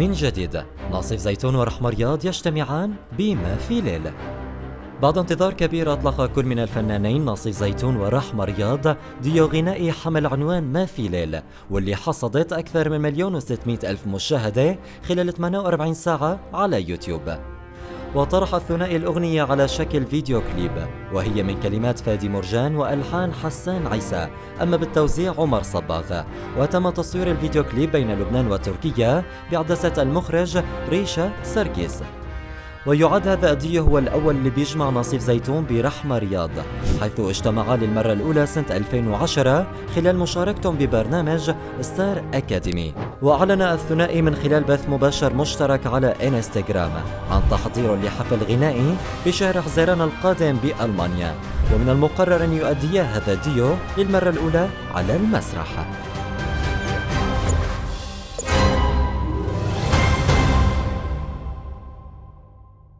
من جديد، ناصف زيتون ورحمة رياض يجتمعان بما في ليل. بعد انتظار كبير أطلق كل من الفنانين ناصف زيتون ورحمة رياض ديو غنائي حمل عنوان ما في ليل، واللي حصدت أكثر من 1,600,000 مشاهدة خلال 48 ساعة على يوتيوب. وطرح الثنائي الأغنية على شكل فيديو كليب، وهي من كلمات فادي مرجان وألحان حسان عيسى، أما بالتوزيع عمر صباغ. وتم تصوير الفيديو كليب بين لبنان وتركيا بعدسة المخرج ريشا سركيس. ويعد هذا الديو هو الأول اللي بيجمع ناصف زيتون برحمة رياض، حيث اجتمعا للمرة الأولى سنة 2010 خلال مشاركتهم ببرنامج ستار أكاديمي. وأعلن الثنائي من خلال بث مباشر مشترك على انستغرام عن تحضيره لحفل غنائي بشهر حزيران القادم بألمانيا، ومن المقرر أن يؤدي هذا الديو للمرة الأولى على المسرح.